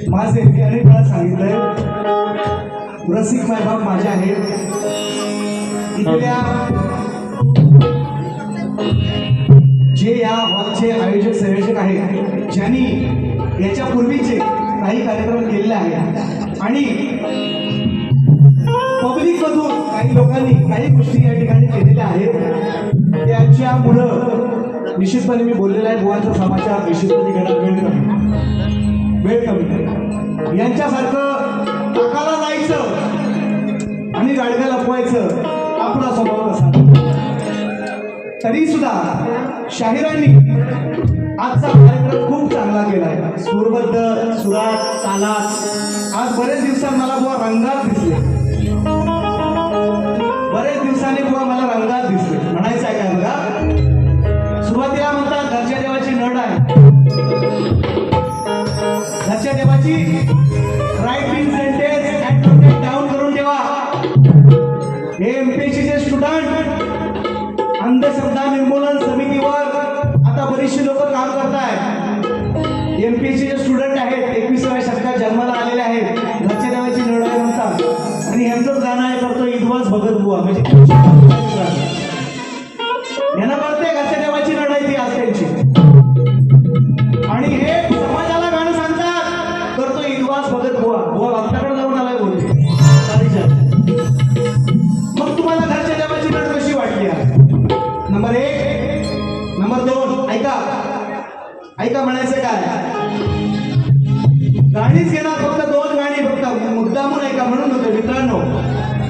माझे अनेक वेळा सांगितलंय रसिक मायबाप माझे आहेत. इथल्या जे या हॉलचे आयोजक संयोजक आहेत ज्यांनी याच्या पूर्वीचे काही कार्यक्रम केलेले आहेत आणि पब्लिक मधून काही लोकांनी काही गोष्टी या ठिकाणी केलेल्या आहेत त्याच्यामुळं निश्चितपणे मी बोललेला आहे बुवांचा समाचार निश्चितपणे घेणं वेळ कमी यांच्यासारखं टाकाला जायचं आणि गाडग्या लपवायचं आपला स्वभाव कसा तरी सुद्धा शाहिरांनी आजचा कार्यक्रम खूप चांगला केलाय. सूरबद्ध सुरात तालात आज बरेच दिवसांनी मला बुवा रंगात दिसले. बरेच दिवसांनी बुवा मला रंगात दिसले. म्हणायचं आहे काय बघा. सुरुवातीला म्हणतात घरच्या देवाची नड आहे. घरच्या देवाची राईट सेंटेन्स ऍट डाऊन करून ठेवा. हे एमपीएससीचे स्टुडंट अंधश्रद्धा निर्मूलन समितीवर आता बरीचशी लोक काम करतायत. एमपीएससीचे स्टुडंट आहेत 21व्या शतकात जन्माला आलेले आहेत. घरच्या देवाची नड आहे म्हणतात आणि यांचंच गाणं आहे करतो इद्वास भगत बुवा म्हणजे यांना कळते घरच्या देवाची नड आहे ती आज त्यांची आणि हे समाजाला गाणं सांगतात करतो इद्वास भगत बुवा. बुवा भक्ताकडे जाऊन आलाय बोलते. मग तुम्हाला घरच्या देवाची नड कशी वाटली? नंबर 1. नंबर 2 ऐका ऐका म्हणायचं काय गाणीच घेणार फक्त 2 गाणी फक्त मुद्दामून ऐका म्हणून होतं. मित्रांनो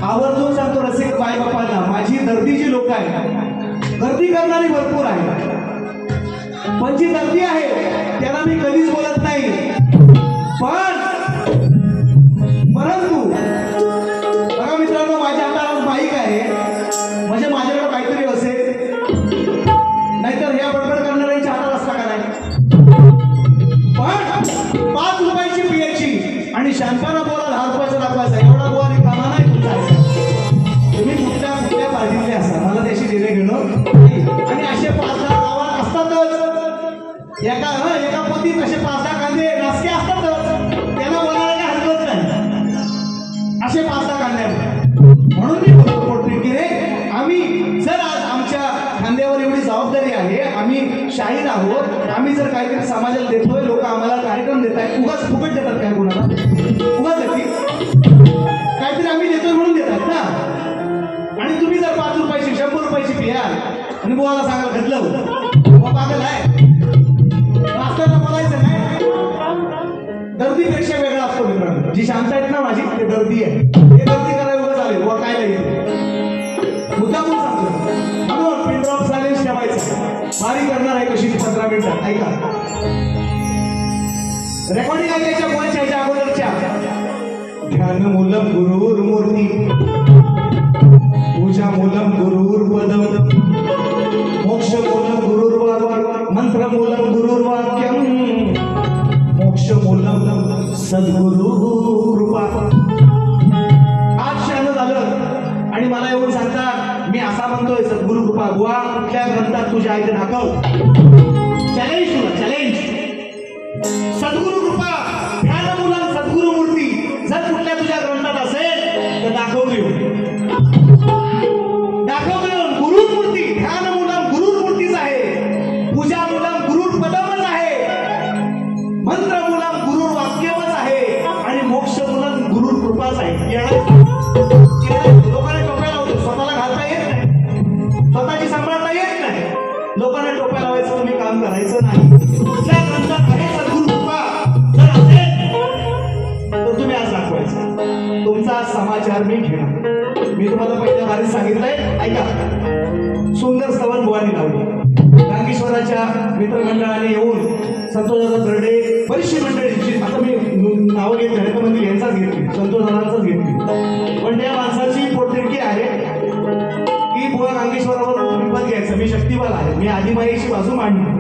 आवर्जून सांगतो रसिक बाई बापांना माझी गर्दी जी लोक आहे गर्दी करणारी भरपूर आहे पण जी गर्दी आहे त्यांना मी कधीच बोलत नाही. परंतु बघा मित्रांनो माझ्या हातात माईक आहे म्हणजे माझ्याकडे काहीतरी असेल नाहीतर ह्या बडबड करणाऱ्यांच्या हातात असता का नाही. पण 5 रुपयाची पियाची आणि शांताना बोला 10 रुपयाचा दाखवायचा एवढा बुवा रिकामा नाही तुमचा. तुम्ही कुठल्या कुठल्या पार्टीतले असा मला त्याशी देणे घेणं आणि असे 5-10 गावात असतातच. एका पोतीत असे 5-10 कांदे नासके असतातच त्यांना बोलायला काही हरकत नाही. असे 5-10 कांदे म्हणून मी बोलतो पोटरी की रे आम्ही जर आज आमच्या खांद्यावर एवढी जबाबदारी आहे आम्ही शाहीर आहोत आम्ही जर काहीतरी समाजाला देतोय लोक आम्हाला कार्यक्रम देत आहेत उगाच फुकट देतात काय कोणाला उगाच देतील काहीतरी आम्ही देतोय म्हणून देतात ना. आणि तुम्ही जर 5 रुपयाची 100 रुपयाची पियाल आणि बुवाला सांगायला घडलं बुवा पागल आहे. मास्तरला बोलायचं नाही. दर्दीपेक्षा वेगळा असतो मित्रांनो. जी शांत आहेत ना माझी ते दर्दी आहे. हे दर्दी करायला उभं झाले बुवा काय नाही मुद्दा कोण सांगतो. म्हणून पिन ड्रॉप सायलेन्स ठेवायचं. वारी करणार आहे कशी 15 मिनिटात ऐका. रेकॉर्डिंग ऐकायच्या बुवाच्या ह्याच्या अगोदरच्या. ध्यान मूलम गुरुर मूर्ती पूजा मूलम गुरुर पदम मोक्ष मूलम गुरुर्वाक् मंत्र मूलम गुरुर्वाक्यम मोक्ष मूलम सद्गुरु कृपा. आज शान झालं आणि मला येऊन सांगता मी असा म्हणतोय सद्गुरु कृपा. बुवा कुठल्या ग्रंथात तुझ्या आहे ते दाखव. चॅलेंज तुला चॅलेंज. सद्गुरु कृपा ध्यान मूलम सद्गुरु मूर्ती जर कुठल्या तुझ्या ग्रंथात असेल तर दाखव घेऊन. दाखव घेऊन. गुरुर मूर्ती ध्यान मूलम गुरुर मूर्तीच आहे. पूजा मूलम गुरुर पदमच आहे. मंत्र मूलम गुरुर वाक्यमच आहे आणि मोक्ष मूलम गुरुर कृपाच आहे. लोकांना टोप्या लावतो. स्वतःला घालता येत नाही. स्वतःची सांभाळता येत नाही. लोकांना टोप्या लावायचं तुम्ही काम करायचं नाही. कुठल्या ग्रंथात आहे सद्गुरु कृपा जर असेल तर तुम्ही आज दाखवायचं. तुमचा समाचार मी घेणार. मी तुम्हाला पहिल्या वारीत सांगितलंय ऐका. सुंदर स्तवन बुवानी लावली. गांगेश्वराच्या मित्रमंडळाने येऊन संतोषाचा बर्डे बरीचशी मंडळी आता मी नावं घेत नाही तर म्हणजे यांचाच घेतली संतोषांचाच घेतली. पण त्या माणसाची पोटतिडकी आहे की बुवा गांगेश्वरावर विपद घ्यायचं. मी शक्तिवाल आहे. मी आदिमाईची बाजू मांडली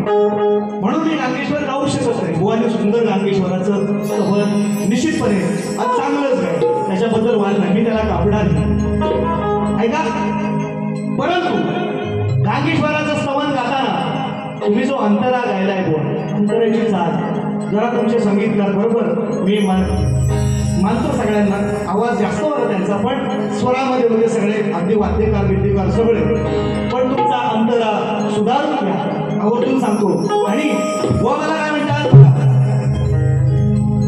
म्हणून मी गांगेश्वर राहू शकत नाही. बुवाने सुंदर गांगेश्वराचं स्तवन निश्चितपणे आज चांगलंच आहे. त्याच्याबद्दल वाद नाही. मी त्याला कापणार नाही ऐका. परंतु गांगेश्वराचं स्तवन गाताना तुम्ही जो अंतरा गायलाय बुवा अंतराची चाल जरा तुमचे संगीतकार बरोबर मी मानतो सगळ्यांना. आवाज जास्त होता त्यांचा पण स्वरामध्ये म्हणजे सगळे अगदी वाद्यकार विद्यकार सगळे. पण तुमचा अंतरा सुधारून घ्या आवर्जून सांगतो. आणि बुवा मला काय म्हणतात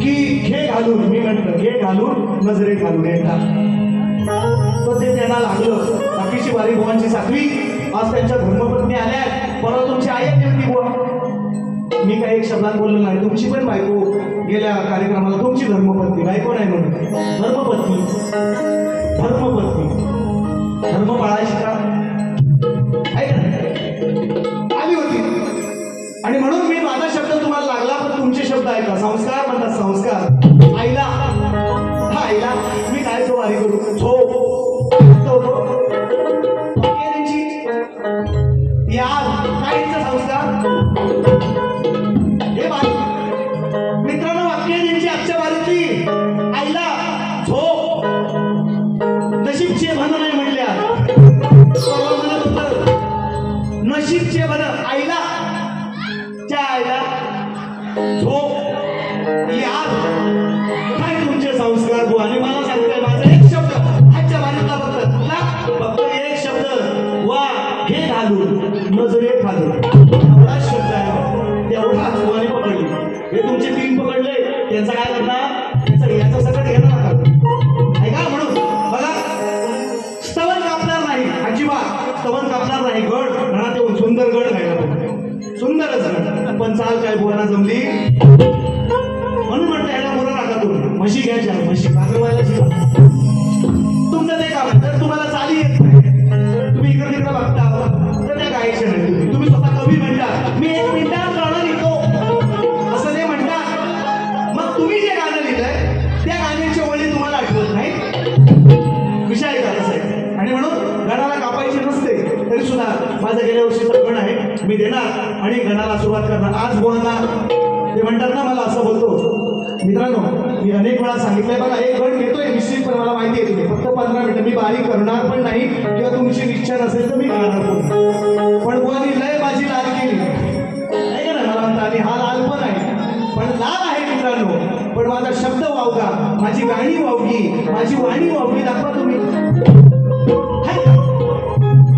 की घे घालून मी म्हटलं घे घालून नजरे घालून एकदा तो ते त्यांना लागलं. बाकीची वारी बुवांची 7वी. आज त्यांच्या धर्मपत्नी आल्या. परवा तुमची आई होती बुवा. मी काही एक शब्दात बोललो नाही. तुमची पण बायको गेल्या कार्यक्रमाला तुमची धर्मपत्नी बायको नाही म्हणून धर्मपत्नी धर्मपत्नी धर्म पाळायची का आली होती. आणि म्हणून मी माझा शब्द तुम्हाला लागला पण तुमचे शब्द ऐका. संस्कार म्हणतात संस्कार. आईला हा आईला मी काय तो वारी करू झोप यार काहींचा संस्कार हे मित्रांनो वाक्य त्यांची आजच्या वारीतली. आईला झोप नशीबचे भन नाही म्हणल्या. म्हणत होत नशीबचे भन आईला त्या आईला झोप यार काय तुमचे संस्कार बुवा. आणि मला सांगतोय माझा एक शब्द आजच्या वारीतला फक्त एक शब्द वा हे घालून नजरे घालून एवढाच शब्द आहे. तेवढाच बुवाने पकडली. हे तुमचे 3 पकडले त्यांचा काय करणार याचा सगळं घेणार ऐका. म्हणून बघा स्तवन कापणार नाही अजिबात. स्तवन कापणार नाही. गड म्हणा ते सुंदर गड घ्यायला सुंदरच गड पण चाल काय बुवाना जमली म्हणून म्हणते ह्याला बोलू नका तुम्ही. म्हशी घ्यायच्या म्हशी पागरवायला शिका. तुमचं ते काम आहे. तर तुम्हाला चाली येत नाही तुम्ही इकडे तिकडे बघता तर त्या गायच्या नाही. तुम्ही स्वतः कवी म्हणता मी 1 मिनिटात गाणं लिहितो असं ते म्हणतात. मग तुम्ही जे गाणं लिहिलंय त्या गाण्याची ओळी तुम्हाला आठवत नाही. विषय का कसं आहे. आणि म्हणून गणाला कापायची नसते तरी सुद्धा माझं गेल्या वर्षीचं गण आहे मी देणार आणि गणाला सुरुवात करणार. आज बुवांना ते म्हणतात ना मला असं बोलतो. मित्रांनो मी अनेक वेळा सांगितलंय बघा एक गण घेतोय निश्चित पण मला माहिती आहे तुम्ही फक्त 15 मिनिटं मी बारीक करणार पण नाही किंवा तुमची इच्छा नसेल तर मी गाणार पण बुवानी लय माझी लाल केली नाही का ना मला म्हणता. आणि हा लाल पण आहे पण लाल आहे मित्रांनो. पण माझा शब्द वावगा माझी गाणी वावगी माझी वाणी वावगी दाखवा तुम्ही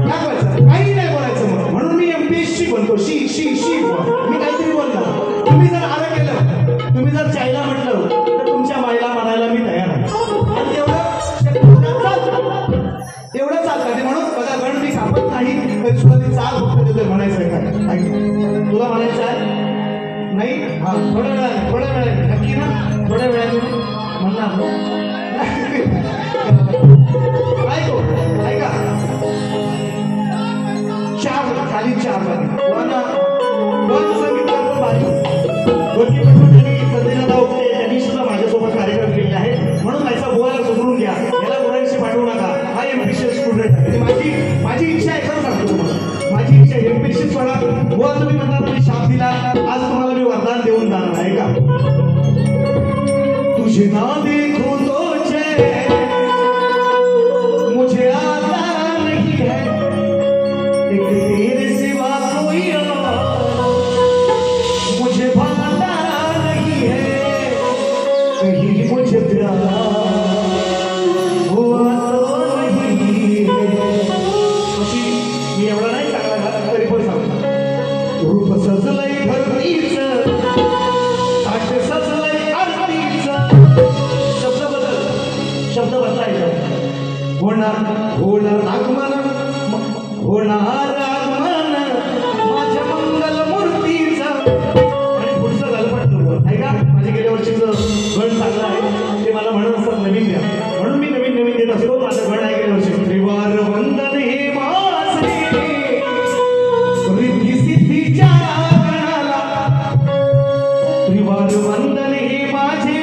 दाखवायचं काही नाही बोलायचं. मग म्हणून मी MPSC बनतो. शी शी शी मी काहीतरी बोलणार. तुम्ही जर आलं केलं तुम्ही जर चायला म्हटलं तर तुमच्या माईला म्हणायला मी तयार आहे. आणि तेवढं चालतं म्हणून बघा गण मी कापत नाही तरी सुद्धा ती चाल फक्त देतोय म्हणायचं आहे काय? तुला म्हणायचं आहे नाही? हा थोड्या वेळाने नक्की ना? थोड्या वेळाने म्हणणार ऐको ऐका चार खाली चार संगीताचं भारी संजयनाथ उपटे त्यांनी सुद्धा माझ्यासोबत कार्यक्रम केलेला आहे म्हणून माझा बोलायला सुधरून घ्या याला बोलायची पाठवू नका हा एमपीसी स्टुडंट आहे माझी इच्छा आहे खरं सांगतो तुम्हाला माझी इच्छा एमपीसी सोडा बुवा तुम्ही म्हणता तुम्ही शाप दिला आज तुम्हाला मी वरदान देऊन जाणार आहे का तुझे ना देखो तो मुझे आता नहीं है एक तेरे सिवा कोई और मुझे भाता नहीं है कहीं मुझे प्यार हुआ तो नहीं अशी मी एवढा नाही सांगला तरी पण सांगतो रूप सजलय भरतीच ताट सजलय आरतीच शब्द बदलायचा होणार आगमन माझ्या मंगल मूर्तीचं आणि पुढचं गलपट ऐका माझे गेल्या वर्षीचं गण चांगलं आहे ते मला म्हणत असतात नवीन द्या म्हणून मी नवीन देत असतो माझं गण आहे गेल्या वर्षी त्रिवार वंदन हे माझे रिद्धी सिद्धीच्या गणाला त्रिवार वंदन हे माझे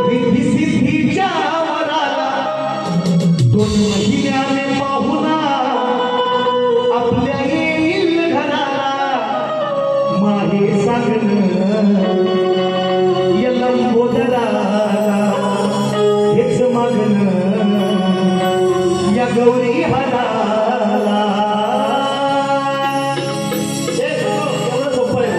रिद्धी सिद्धीच्या दोन महिन्याने पाहुणा आपल्या येईल घराला माहे सांगण यलंबोदराला हेच मागण या गौरी हराला एवढं सोपं आहे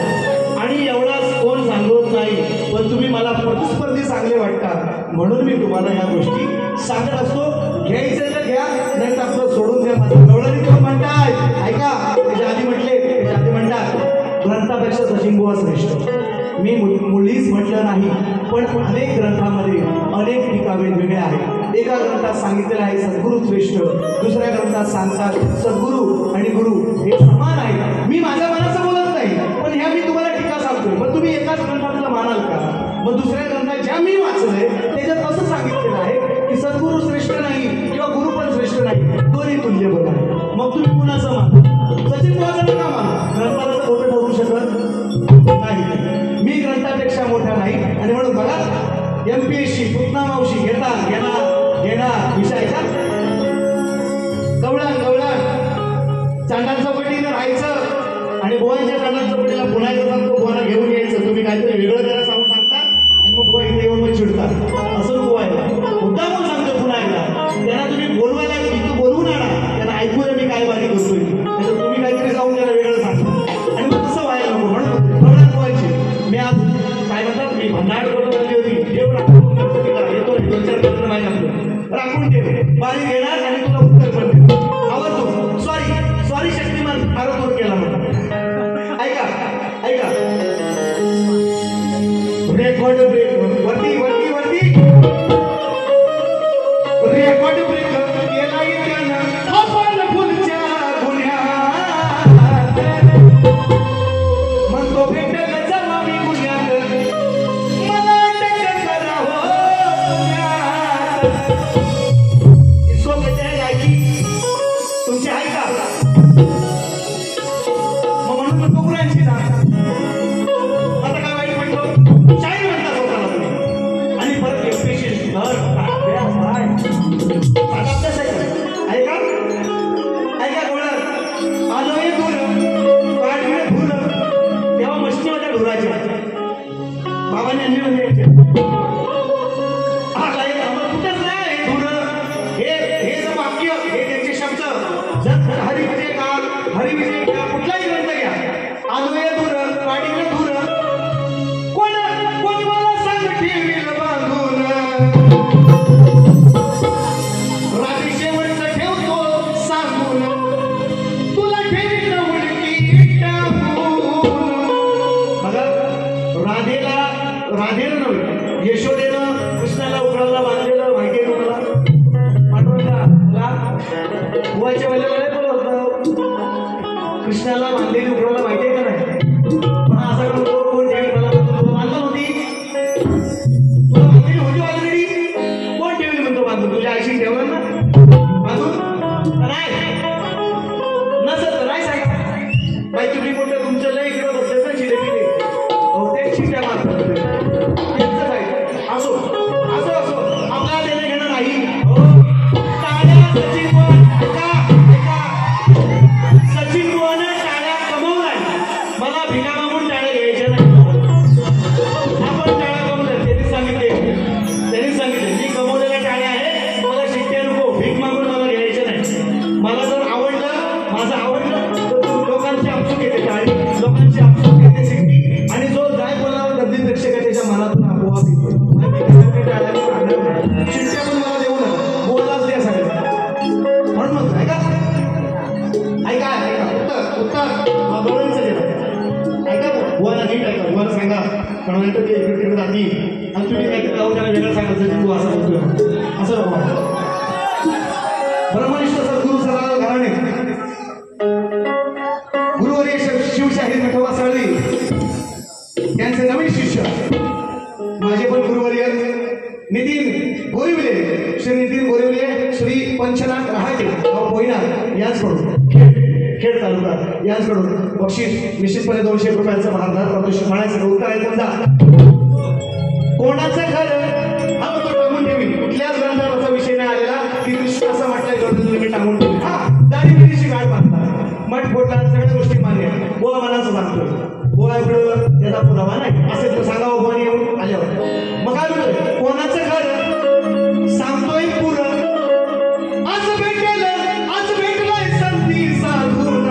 आणि एवढाच कोण सांगत नाही पण तुम्ही मला प्रतिस्पर्धी चांगले वाटतात म्हणून मी तुम्हाला या गोष्टी सांगत असतो घ्यायचं तर घ्या नाही तर आपलं सोडून द्या माझं गवळणी तेव्हा म्हणतात ऐका त्याच्या आधी म्हणतात ग्रंथापेक्षा सचिन बुवा श्रेष्ठ मी मुळीच म्हटलं नाही पण अनेक ग्रंथामध्ये अनेक टीका वेगवेगळ्या आहेत एका ग्रंथात सांगितलेलं आहे सद्गुरू श्रेष्ठ दुसऱ्या ग्रंथात सांगतात सद्गुरू आणि गुरु हे समान आहे मी माझ्या मनाचं बोलत नाही पण ह्या मी तुम्हाला टीका सांगतोय पण तुम्ही एकाच ग्रंथातलं मानाल का मग दुसऱ्या ग्रंथात ज्या मी वाचलंय त्याच्यात असं सांगितलेलं आहे की सद्गुरू श्रेष्ठ नाही किंवा गुरु पण श्रेष्ठ नाही दोन्ही तुल्य बघा मग तुम्ही कुणाचं माना सचिन बुवाचं का माना ग्रंथाला तर खोटं ठरू शकत नाही मी ग्रंथापेक्षा मोठा नाही आणि म्हणून बघा एमपीएससी पुतना मावशी घेणार विषयाचा गवळण चांडाल चौकटीनं राहायचं आणि बुवांच्या चांडाल चौकटीला पुन्हा एकदा सांगतो बुवाला घेऊन यायचं तुम्ही काहीतरी वेगळं त्याला सांगून सांगता आणि मग बुवा इथे येऊन मग चिडतात असं नको आहे मुद्दा म्हणून सांगतो पुन्हा एकदा त्यांना तुम्ही बोलवायला इथं बोलवून आणा त्यांना ऐकू दे मी काय बारी करतोय त्याचं तुम्ही काहीतरी जाऊन त्याला वेगळं सांगा आणि मग तसं व्हायला नको म्हणून गवळण बुवायची मी आज काय म्हणतात मी भन्नाट करून आली होती देव राखून येतो 2-4 पत्र माहिती आपलं राखून ठेव बारी घेणार आणि तुला उत्तर पण दे आवडतो सॉरी शक्तिमान आरोप केला म्हणून ऐका रेकॉर्ड ब्रेक वरती रेकॉर्ड ब्रेक केला त्यानं आपण फुलच्या गुन्ह्यात म्हणतो भेटल जमा मी गुन्ह्यात मला अटक करा सोबत आहे तुमची आहे का मग म्हणून म्हणतो गुरांची ना आता काय वाईट म्हणतो शाहीर म्हणता स्वतःला तुम्ही आणि परत एमपीएससी घर ऐका गोळा आलोय धुर काढलं धुर तेव्हा मशीनी होत्या धुराच्या बाबांनी आणली म्हणजे हा काय कुठंच नाही धुर हे जर वाक्य हे त्यांचे शब्द जर हरिविजय का कुठलाही ग्रंथ घ्या आलोय धुर काढलं धुर कोण मला सांग ठेवील बांधून राधेशेवरचं ठेवतो सांगून तुला ठेवील उडकी टाकून बघा राधेला नव्हे यशोदेनं कृष्णाला उकळाला बांधलेलं माहिती आहे तुम्हाला पाठवून द्या मला बुवाच्या वेळेला बोलत होतं कृष्णाला बांधलेली उघडायला माहिती आहे का नाही? पण असा म्हणतो कोण ठेवी मला तुला बांधलं होती, तुला बांधलेली होती ऑलरेडी, कोण ठेवली म्हणतो बांधून? तुझ्या आईशी ठेवलं ना बांधून? नाही नसत नाही साहेब बाई तुम्ही कोणतं तुमचं लय इकडं बघतात ना जिलेबी ते शिट्ट्या मारतात त्यांचं साहेब असो असो असो आपल्याला देणं घेणं नाही. टाळ्या सचिन बुवान ऐका ऐका सचिन बुवानं टाळ्या कमवलाय, मला भिना मागून टाळ्या घ्यायच्या नाही. आपण टाळ्या कमवल्या त्यांनीच सांगितले मी कमवलेल्या टाळ्या आहे, मला शिट्ट्या नको, भीक मागून मला घ्यायच्या नाही. मला जर आवडलं माझं आवडलं तर लोकांची आपसूक येते टाळी, लोकांची आपसूक येते शिट्टी आणि जो काय बोलावं गर्दी प्रेक्षक त्याच्या मनातून आपोआप येतो. शिट्ट्या पण मला देऊ नका, बोललाच द्या सगळं म्हणून म्हणतो ऐका ऐका ऐका उत्तर उत्तर दोघांचं देणं ऐका बुवाला नीट ऐका बुवाला सांगा कारण नंतर ते इकडे तिकडे जाती आणि तुम्ही काहीतरी राहून त्याला वेगळं सांगायचं बुवा असं बोलतोय असं नको. ब्रह्मनिष्ठ सद्गुरू सदानंद घराणे गुरुवर्य शिवशाहीर विठोबा साळवी त्यांचे नवीन शिष्य माझे पण गुरुवर्य नितीन गोरिवले, श्री नितीन गोरिवले, श्री पंचनाथ रहाटे पोईनाथ यांच्याकडून खेड तालुका यांच्याकडून बक्षीस निश्चितपणे 200 रुपयांचं महाराज प्रदर्शन मानायचं उत्तर आहे कोणाचं घर हा तो टांगून ठेवी. कुठल्याच ग्रंथात असा विषय नाही आलेला की कृष्ण असं म्हटलंय ग्रंथ मी टांगून ठेवी. हा दाढी गाठ बांधतात मठ फोडला सगळ्या गोष्टी मान्य बुवा मनाचं सांगतोय बुवा इकडं त्याचा पुरावा नाही असे तो सांगावं बुवाने येऊन आल्यावर मग काय म्हणतोय कोणाचं घर सांगतोय पुरण आज भेटलंय संधी साधून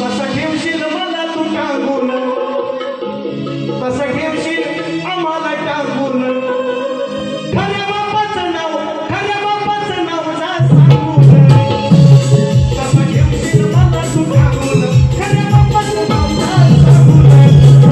कसं ठेवशील मला तू टांगून कसं ठेवशील आम्हाला टांगून खऱ्या बापाचं नाव जा सांगून कसं ठेवशील मला तू टांगून खऱ्या बापाचं नाव जा सांगून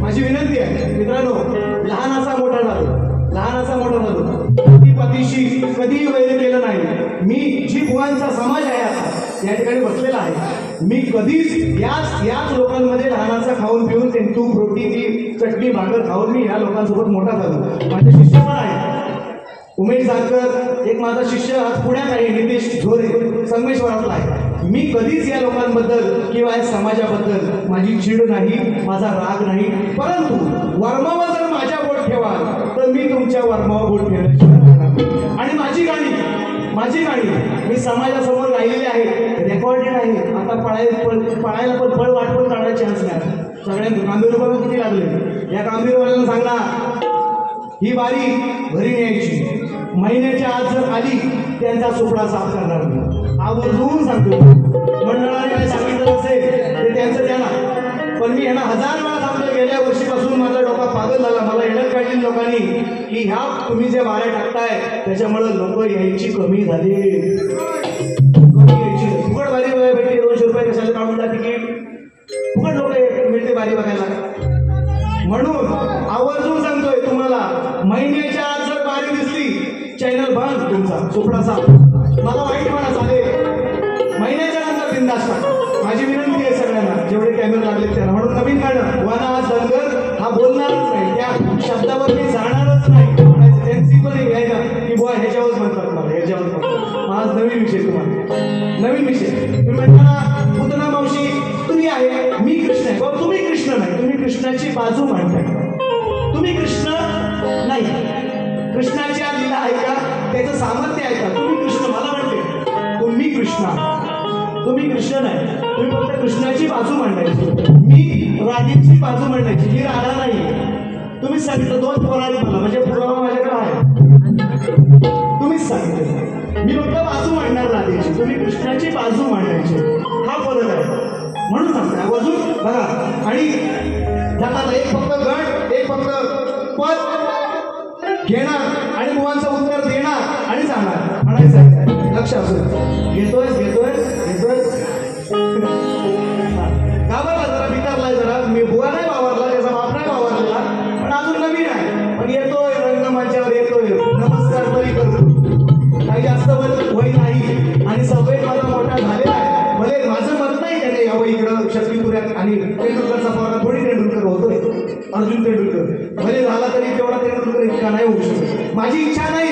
माझी विनंती आहे मित्रांनो लहानाचा मोठा झालो पतीशी कधीही वैर केलं नाही. मी जी बुवांचा समाज आहे आता या ठिकाणी बसलेला आहे मी कधीच याच लोकांमध्ये लहानाचा खाऊन पिऊन ते तूप रोटी ती चटणी भाकर खाऊन मी या लोकांसोबत मोठा झालो. माझे शिष्य पण आहे उमेश जानकर एक माझा शिष्य आज पुण्यात आहे नितेश झोरे संगमेश्वरातला आहे. मी कधीच या लोकांबद्दल किंवा या समाजाबद्दल माझी चीड नाही माझा राग नाही परंतु वर्मावर जर माझ्या बोट ठेवाल तर मी तुमच्या वर्मावर बोट ठेवण्याची आणि माझी गाणी मी समाजासमोर गायलेली आहे रेकॉर्डेड आहे. आता पळायला पण फळ वाटपून काढायची चान्स नाही. सगळ्यांना कांबीरवाला किती लागले या कांबीरवाल्याला सांगा ही बारी घरी न्यायची महिन्याच्या आत जर आली त्यांचा सुपडा साफ करणार नाही आवर्जून सांगतो. मंडळाने काय सांगितलं असेल ते त्यांचं त्यांना पण मी यांना 1000 वेळा सांगतो गेल्या वर्षीपासून माझा डोका पागल झाला. मला येणं पाहिजे लोकांनी की ह्या तुम्ही जे बाऱ्या टाकताय त्याच्यामुळे लोक यायची कमी झाली फुकट बारी बघायला भेटते 200 रुपये कशाला काढून जा तिकीट फुकट लोक मिळते बारी बघायला. म्हणून आवर्जून सांगतोय तुम्हाला महिन्याच्या आत जर बारी दिसली चॅनल बंद तुमचा सुपडा साफ. मला वाईटपणा झाले महिन्याच्या नंतर बिंदास टाका माझी विनंती आहे सगळ्यांना जेवढे कॅमेरे लागले त्यांना. म्हणून नवीन गाणं वाना आज धनगर हा बोलणारच नाही त्या शब्दावर मी जाणारच नाही त्यांची पण आहे का की बुवा ह्याच्यावरच म्हणतात मला ह्याच्यावर म्हणतात. आज नवीन विषय तुम्हाला नवीन विषय तुम्ही म्हणताना पुतना मावशी तुम्ही आहे मी कृष्ण आहे तुम्ही कृष्ण नाही तुम्ही कृष्णाची बाजू मांडताय तुम्ही कृष्ण नाही कृष्णा. तुम्ही कृष्ण नाही, तुम्ही फक्त कृष्णाची बाजू मांडायची, मी राधेची बाजू मांडायची, मी राधा नाही. तुम्ही सांगितलं दोन पोरारी मला, म्हणजे पुरावा माझ्याकडे आहे, तुम्हीच सांगितलं. मी फक्त बाजू मांडणार राधेची, तुम्ही कृष्णाची बाजू मांडायची. हा फरक आहे म्हणून सांगतो. बाजू बघा. आणि जाताना एक फक्त गट, एक फक्त पद घेणार आणि मुलांचं उत्तर देणार आणि जाणार म्हणायचं. लक्ष असू घेतोय घेतोय घेतोय. घाबरला जरा, बितारलाय जरा. मी बुवा नाही वावरला, त्याचा बाप नाही वावरलेला, पण अजून नवीन आहे. पण येतोय रंगमंचावर, येतोय नमस्कार तरी करतो. काही जास्त वय नाही आणि सवय माझा मोठा झालेला आहे. भले माझं मत नाही त्याने यावं इकडं शक्तीपुऱ्यात, आणि तेंडुलकरचा पोरगा थोडी तेंडुलकर होतोय, अर्जुन तेंडुलकर भले झाला तरी तेवढा तेंडुलकर इतका नाही होऊ शकत. माझी इच्छा नाही,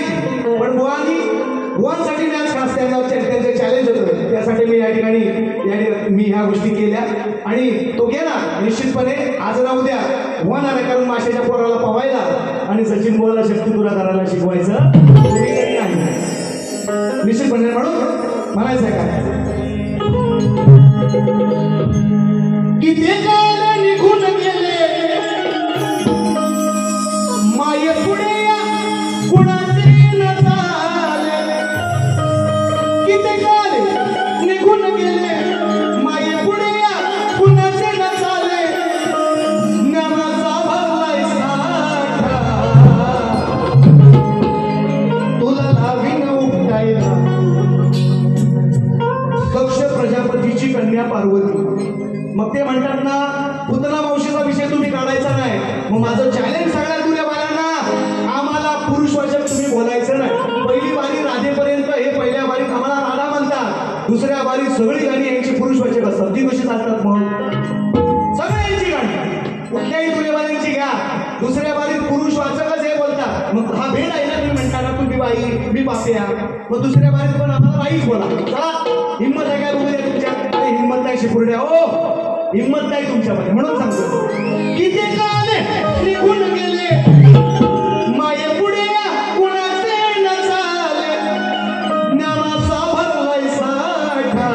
पण बुवांसाठी मॅच खास त्यांचे चॅलेंज होतं, त्यासाठी मी या ठिकाणी मी ह्या गोष्टी केल्या. आणि तो गेला निश्चितपणे, आज ना उद्या होणार आहे, कारण माशाच्या पोराला पवायला आणि सचिन बुवाला शक्तीपुरा करायला शिकवायचं नाही निश्चितपणे. म्हणून म्हणायचं काय, किती काल निघून गेले माये पुढे कुणाचे न झाले. किती काल निघून गेले माये पुढे कुणाचे न झाले. ज्ञानाचा भरलाय साठा तुला लावीन उपटायला. दक्ष प्रजापतीची कन्या पार्वती. मग ते म्हणतात ना, पुतना मावशीचा विषय तुम्ही काढायचा नाही. मग माझं चॅलेंज सगळ्या दुर्या बाळांना, आम्हाला पुरुषवाचक तुम्ही बोलायचं नाही. पहिली बारी राधेपर्यंत, हे पहिल्या बारीत आम्हाला राधा म्हणतात, दुसऱ्या बारीत सगळी गाणी यांची पुरुषवाचक असतात. ती कशी चालतात मग? सगळ्यांची गाणी कुठल्याही दुर्याबाळांची घ्या, दुसऱ्या बारीत पुरुषवाचकच हे बोलतात. मग हा भेद आहे ना, तुम्ही म्हणता ना तुम्ही बाई मी बाप्या, मग दुसऱ्या बारीत पण आम्हाला बाईच बोला. चला हिंमत आहे काय बघूया तुमच्या? हिंमत नाही शिपुर्ड्या, हो हिंमत नाही तुमच्यामध्ये. म्हणून सांगतो, किती काल निघून गेले माये पुढे कुणाचे न झाले. ज्ञानाचा भरलाय साठा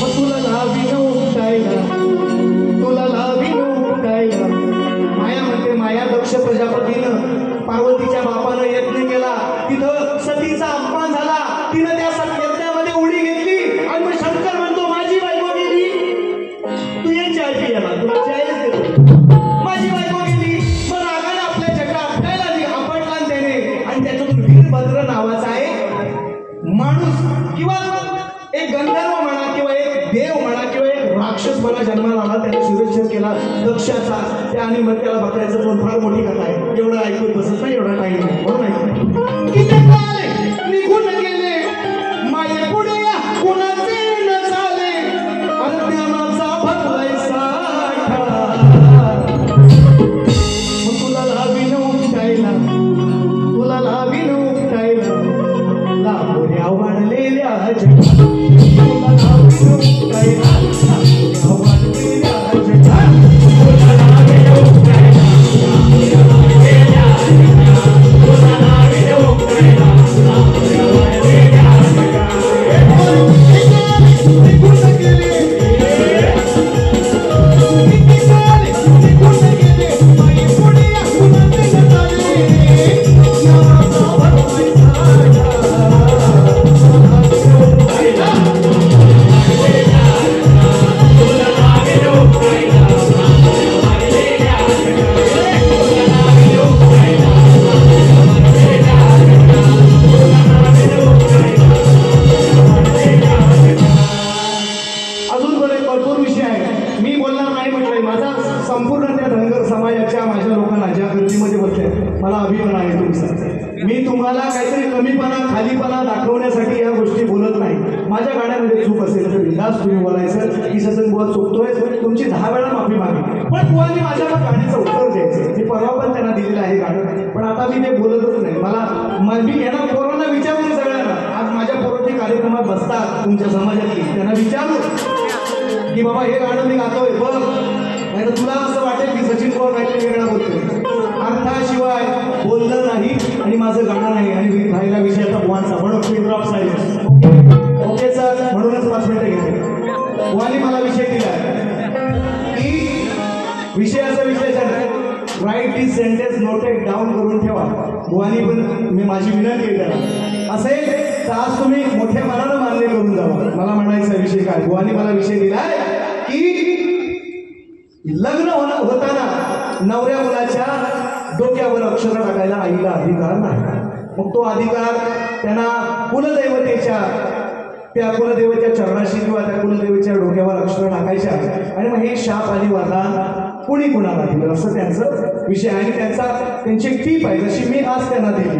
मग तुला लावीन उपटायला, तुला लावीन उपटायला. माया म्हणते, माया दक्ष प्रजापतीनं पार्वतीच्या बापानं यत्न केला, तिथं सतीचा अपमान झाला, तिनं त्या यज्ञामध्ये उडी घेतली. आणि मग शंकर म्हणतो, माझी बायको गेली, तू यांची ऐकी याला, तुला चाळीस देतो, माझी बायको गेली. मग रागाने आपल्या जगा आपटायला आपटला त्याने. आणि त्याच्यातून वीरभद्र नावाचा एक माणूस किंवा एक गंधर्व म्हणा, किंवा एक देव म्हणा, किंवा एक राक्षस म्हणा जन्माला आला. त्याने शिरच्छेद केला दक्षाचा. त्या आणि मग त्याला बकऱ्याचं पण फार मोठी कथा आहे, एवढं ऐकून बसत नाही, एवढा टाईम नाही म्हणून ऐकून. किती काल निघून गेले माये पुढे कुणाचे न झाले. अज्ञानाचा भरलाय साठा मग तुला लावीन उपटायला, तुला लावीन उपटायला. लांबोऱ्या वाढलेल्या जगात तुला लावीन उपटायला, लांबोऱ्या वाढलेल्या जगात तुला लावीन उपटायला, लांबोऱ्या वाढलेल्या जगात तुला लावीन उपटायला, लांबोऱ्या वाढलेल्या जगात. निघून गेले किती काल निघून गेले माये पुढे कुणाचे न झाले. ज्ञानाचा भरलाय साठा संपूर्ण त्या धनगर समाजाच्या माझ्या लोकांना ज्या गर्दीमध्ये बसल्या, मला अभिमान आहे तुमचा. मी तुम्हाला काहीतरी कमीपणा खालीपणा दाखवण्यासाठी या गोष्टी बोलत नाही. माझ्या गाण्यामध्ये चूक असेल तर बिंदास तुम्ही बोलायचं की सचिन बुवा चुकतोय, तुमची 10 वेळा माफी मागली. पण बुवांनी माझ्या गाण्याचं उत्तर द्यायचं. मी परवा पण त्यांना दिलेलं आहे गाणं, पण आता मी ते बोलतच नाही. मी यांना पोरांना विचारून सगळ्यांना, आज माझ्या पोरांचे कार्यक्रमात बसतात तुमच्या समाजातली, त्यांना विचारू की बाबा हे गाणं मी गातोय बघ, नाही तर तुला असं वाटेल की सचिन बुवा काहीतरी वेगळा बोलतोय. अर्थाशिवाय बोललं नाही आणि माझं गाणं नाही आणि राहिला विषयाचा बुवांचा म्हणून ड्रॉप सायलेन्स. विषयाचा विशेषण राईट दिस सेंटेन्स नोटेड डाऊन करून ठेवा. बुवानी पण मी माझी विनंती आहे असेल तर आज तुम्ही मोठ्या मनानं मान्य करून जावा. मला म्हणायचा विषय काय, बुवानी मला विषय दिलाय की लग्न होताना नवऱ्या मुलाच्या डोक्यावर अक्षर टाकायला आईला अधिकार नाही. मग तो अधिकार त्यांना कुलदैवतेच्या त्या कुलदेवतेच्या चरणाशी किंवा त्या कुलदेवतेच्या डोक्यावर अक्षर टाकायच्या. आणि मग हे शाप आणि वरदान कुणी कुणाला दिलं असं त्यांचं विषय आहे. आणि त्यांची एक टीप आहे जशी मी आज त्यांना दिली,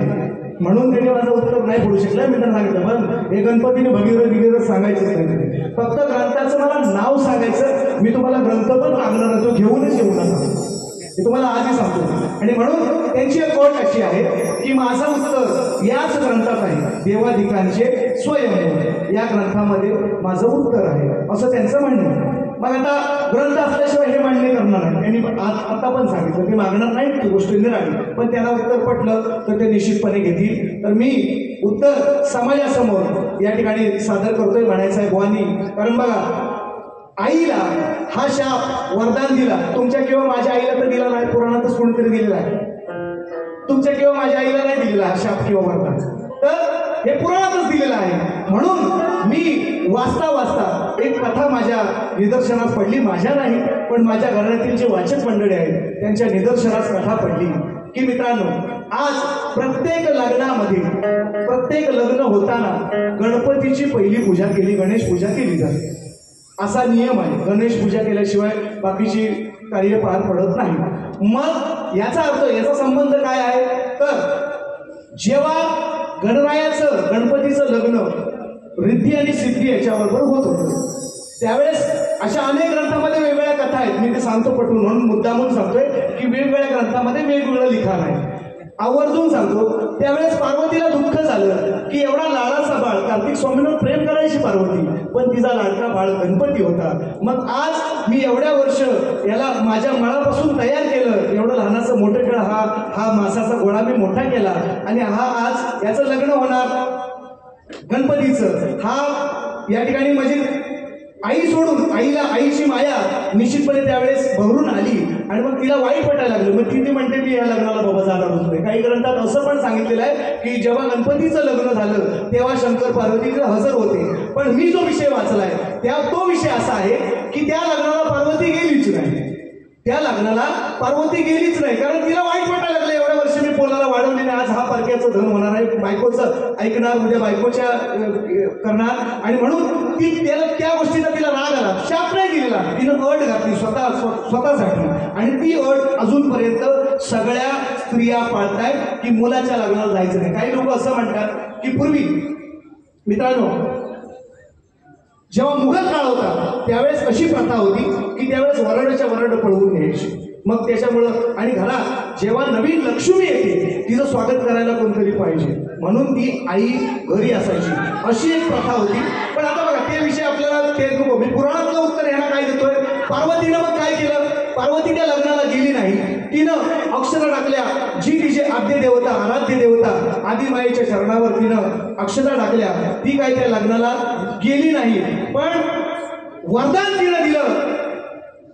म्हणून त्यांनी माझं उत्तर नाही बोलू शकलं. मी त्यांना सांगितलं पण हे गणपतीने भगीरथ सांगायचं नाही, फक्त ग्रंथाचं मला नाव सांगायचं. मी तुम्हाला ग्रंथ पण लागणार तो घेऊनच येऊ नका, हे तुम्हाला आधी सांगतो. आणि म्हणून त्यांची एक अट अशी आहे की माझं उत्तर याच ग्रंथात आहे, देवाधिकांचे स्वयंभू या ग्रंथामध्ये माझं उत्तर आहे असं त्यांचं म्हणणं आहे. मग आता ग्रंथ असल्याशिवाय हे मान्य करणार नाही. त्यांनी आता पण सांगितलं ते मागणार नाही, ती गोष्ट निराळी, पण त्यांना उत्तर पटलं तर ते निश्चितपणे घेतील. तर मी उत्तर समाजासमोर या ठिकाणी सादर करतोय म्हणायचं आहे बुवांनी. कारण बघा, आईला हा शाप वरदान दिला, तुमच्या किंवा माझ्या आईला तर दिला नाही, पुराणातच कोणीतरी दिलेला आहे. तुमच्या किंवा माझ्या आईला नाही दिलेला हा शाप किंवा वरदान, तर हे पुराणातच दिलेलं आहे. म्हणून मी वाचता वाचता एक कथा माझ्या निदर्शनास पडली, माझ्या नाही पण माझ्या घरातील जे वाचक मंडळी आहेत त्यांच्या निदर्शनास कथा पडली की मित्रांनो, आज प्रत्येक लग्नामध्ये प्रत्येक लग्न होताना गणपतीची पहिली पूजा केली, गणेश पूजा केली जाते असा नियम आहे. गणेश पूजा केल्याशिवाय बाकीची कार्य पार पडत नाही. मग याचा अर्थ, याचा संबंध काय आहे तर जेव्हा गणरायाचं गणपतीचं लग्न रिद्धी आणि सिद्धी याच्याबरोबर होत होतं त्यावेळेस अशा अनेक ग्रंथामध्ये वेगवेगळ्या कथा आहेत. मी ते सांगतो पटवून, म्हणून मुद्दामून सांगतोय की वेगवेगळ्या ग्रंथामध्ये वेगवेगळं लिखाण आहे. आवर्जून सांगतो, त्यावेळेस पार्वतीला दुःख झालं की एवढा लाडाचा बाळ, कार्तिक स्वामींवर प्रेम करायची पार्वती, पण तिचा लाडका बाळ गणपती होता. मग आज मी एवढ्या वर्ष याला माझ्या मळापासून तयार केलं, एवढं लहानाचं मोठं केलं, हा मासाचा गोळा मी मोठा केला आणि हा आज याचं लग्न होणार गणपतीचं. हा या ठिकाणी म्हणजे आई सोडून आईची माया निश्चितपणे त्यावेळेस भरून आली आणि मग तिला वाईट वाटायला लागलं. मग ती म्हणते मी या लग्नाला बाबा जाणार होते. काही ग्रंथात असं पण सांगितलेलं आहे की जेव्हा गणपतीचं लग्न झालं तेव्हा शंकर पार्वतीकडे हजर होते. पण मी जो विषय वाचलाय तो विषय असा आहे की त्या लग्नाला पार्वती गेलीच नाही, त्या लग्नाला पार्वती गेलीच नाही, कारण तिला वाईट वाटायला लागलं एवढ्या वर्ष मी पोलाला वाढवलेले, आज हा परक्याचं धन होणार आहे, बायकोचं ऐकणार, म्हणजे बायकोच्या करणार. आणि म्हणून ती त्याला त्या गोष्टीचा तिला राग आला, शाप नाही दिलेला, तिनं अट घातली स्वतःसाठी. आणि ती अट अजूनपर्यंत सगळ्या स्त्रिया पाळतायत की मुलाच्या लग्नाला जायचं नाही. काही लोक असं म्हणतात की पूर्वी मित्रांनो जेव्हा मुघल काळ होता त्यावेळेस अशी प्रथा होती की त्यावेळेस वरडच्या वरड पळवून घ्यायची. मग त्याच्यामुळं आणि घरात जेव्हा नवीन लक्ष्मी येते तिचं स्वागत करायला कोणतरी पाहिजे, म्हणून ती आई घरी असायची, अशी एक प्रथा होती. पण आता बघा ते विषय आपल्याला ते नको, मी पुराणातलं उत्तर ह्यांना काय देतोय. पार्वतीनं मग काय केलं, पार्वती त्या लग्नाला गेली नाही, तिनं अक्षता टाकल्या, जी तिची आद्य देवता आराध्य देवता आदिमायेच्या चरणावर तिनं अक्षता टाकल्या, ती काय त्या लग्नाला गेली नाही. पण वरदान तिनं दिलं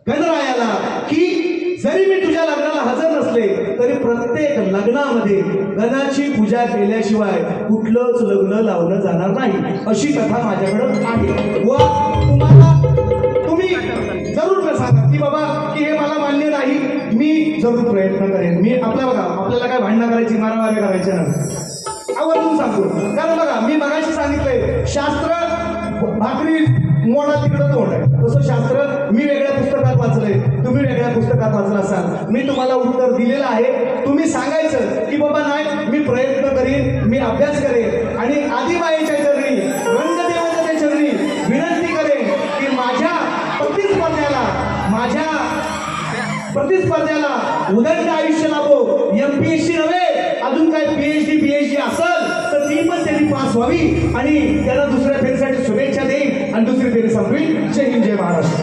गणरायाला की जरी मी तुझ्या लग्नाला हजर नसले तरी प्रत्येक लग्नामध्ये गणाची पूजा केल्याशिवाय कुठलंच लग्न लावलं जाणार नाही, अशी कथा माझ्याकडे आहे. व तुम्ही जरूर सांगा की बाबा की हे मला मान्य नाही, मी जरूर प्रयत्न करेन. मी आपल्याला काय भांडणं करायची, मारामारी करायची नाही, आवर्जून सांगतो. कारण बघा मी मगाशी सांगितलंय शास्त्र भाकरी मोडा तिकडं तोड आहे, तसं शास्त्र मी वेगळ्या पुस्तकात वाचलंय, तुम्ही वेगळ्या पुस्तकात वाचलं असाल. मी तुम्हाला उत्तर दिलेलं आहे, तुम्ही सांगायचं की बाबा नाही मी प्रयत्न करीन, मी अभ्यास करेन आणि आदिमायेच्या चरणी रंगदेवतेच्या चरणी विनंती करेन की माझ्या प्रतिस्पर्ध्याला उदंड आयुष्य लाभो. MPSC नव्हे, अजून काय PhD असेल तर ती पण त्यांनी पास व्हावी आणि त्याला दुसऱ्या फेरीसाठी शुभेच्छा देईन आणि दुसरी फेरी संपवी. जय हिंद, जय महाराष्ट्र.